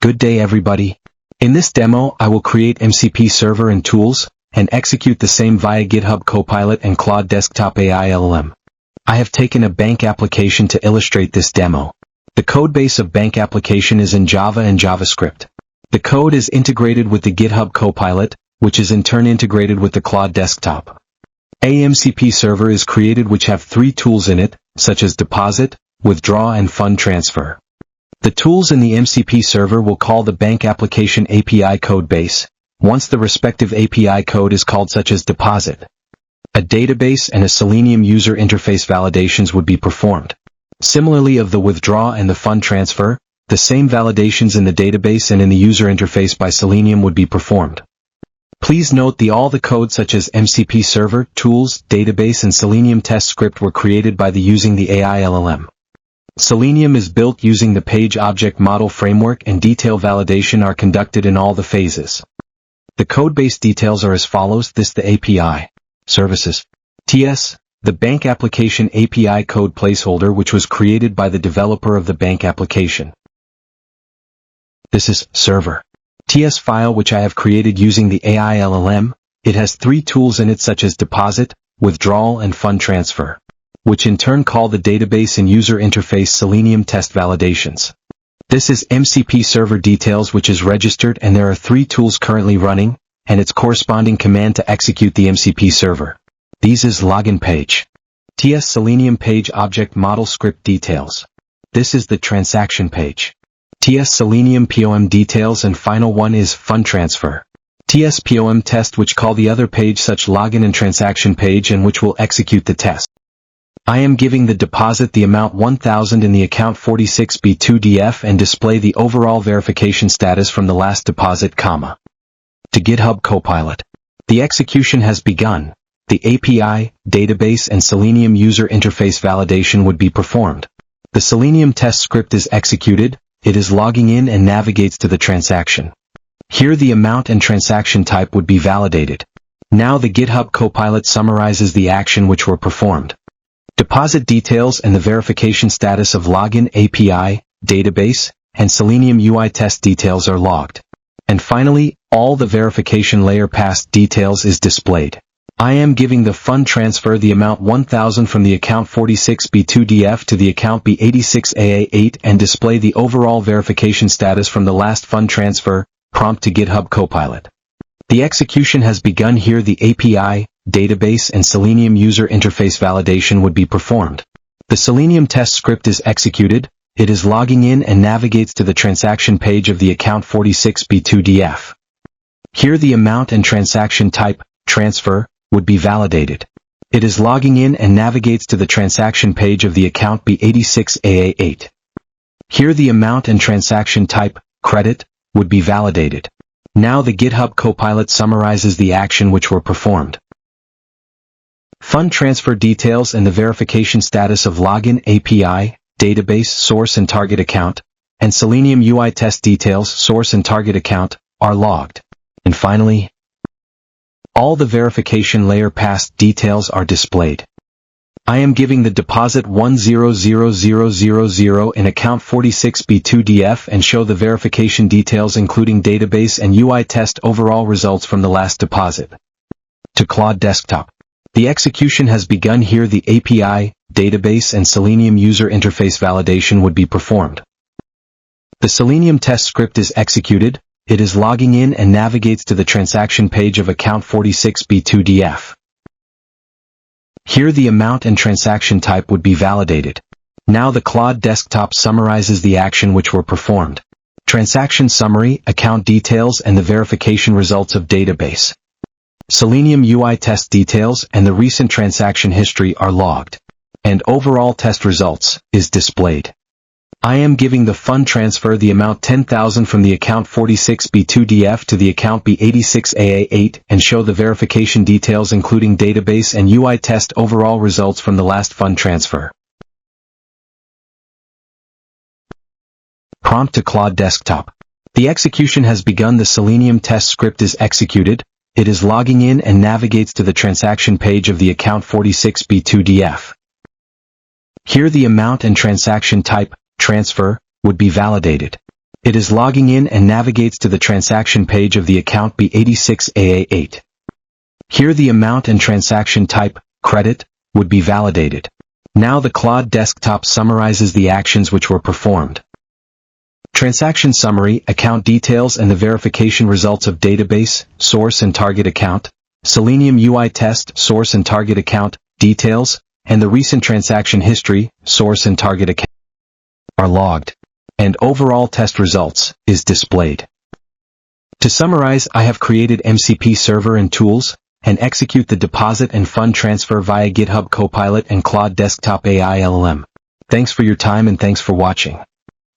Good day everybody. In this demo I will create MCP Server and Tools, and execute the same via GitHub Copilot and Claude Desktop AI LLM. I have taken a bank application to illustrate this demo. The codebase of bank application is in Java and JavaScript. The code is integrated with the GitHub Copilot, which is in turn integrated with the Claude Desktop. A MCP server is created which have three tools in it, such as deposit, withdraw and fund transfer. The tools in the MCP server will call the bank application API code base, once the respective API code is called, such as deposit. A database and a Selenium user interface validations would be performed. Similarly of the withdraw and the fund transfer, the same validations in the database and in the user interface by Selenium would be performed. Please note all the code such as MCP server, tools, database and Selenium test script were created by using the AI LLM. Selenium is built using the page object model framework and detail validation are conducted in all the phases. The codebase details are as follows. This the API services. TS, the bank application API code placeholder which was created by the developer of the bank application. This is server. TS file which I have created using the AI LLM. It has three tools in it such as deposit, withdrawal and fund transfer, which in turn call the database and user interface Selenium test validations. This is MCP server details which is registered and there are three tools currently running, and its corresponding command to execute the MCP server. These is login page. TS Selenium page object model script details. This is the transaction page. TS Selenium POM details and final one is fund transfer. TS POM test which call the other page such login and transaction page and which will execute the test. I am giving the deposit the amount 1000 in the account 46B2DF and display the overall verification status from the last deposit, to GitHub Copilot. The execution has begun. The API, database and Selenium user interface validation would be performed. The Selenium test script is executed, it is logging in and navigates to the transaction. Here the amount and transaction type would be validated. Now the GitHub Copilot summarizes the action which were performed. Deposit details and the verification status of login API, database, and Selenium UI test details are logged. And finally, all the verification layer passed details is displayed. I am giving the fund transfer the amount 1000 from the account 46B2DF to the account B86AA8 and display the overall verification status from the last fund transfer, prompt to GitHub Copilot. The execution has begun. Here the API, database and Selenium user interface validation would be performed. The Selenium test script is executed, it is logging in and navigates to the transaction page of the account 46B2DF. Here the amount and transaction type, transfer, would be validated. It is logging in and navigates to the transaction page of the account B86AA8. Here the amount and transaction type, credit, would be validated. Now the GitHub Copilot summarizes the action which were performed. Fund transfer details and the verification status of login API, database, source and target account, and Selenium UI test details, source and target account, are logged. And finally, all the verification layer passed details are displayed. I am giving the deposit 100000 in account 46B2DF and show the verification details including database and UI test overall results from the last deposit. To Claude Desktop. The execution has begun. Here the API, database and Selenium user interface validation would be performed. The Selenium test script is executed, it is logging in and navigates to the transaction page of account 46B2DF. Here the amount and transaction type would be validated. Now the Claude Desktop summarizes the action which were performed. Transaction summary, account details and the verification results of database. Selenium UI test details and the recent transaction history are logged. And overall test results is displayed. I am giving the fund transfer the amount 10,000 from the account 46B2DF to the account B86AA8 and show the verification details including database and UI test overall results from the last fund transfer. Prompt to Claude Desktop. The execution has begun. The Selenium test script is executed, it is logging in and navigates to the transaction page of the account 46B2DF. Here the amount and transaction type, transfer, would be validated. It is logging in and navigates to the transaction page of the account B86AA8. Here the amount and transaction type, credit, would be validated. Now the Claude Desktop summarizes the actions which were performed. Transaction summary, account details and the verification results of database, source and target account, Selenium UI test, source and target account, details, and the recent transaction history, source and target account, are logged, and overall test results is displayed. To summarize, I have created MCP Server and Tools, and execute the deposit and fund transfer via GitHub Copilot and Claude Desktop AI LLM. Thanks for your time and thanks for watching.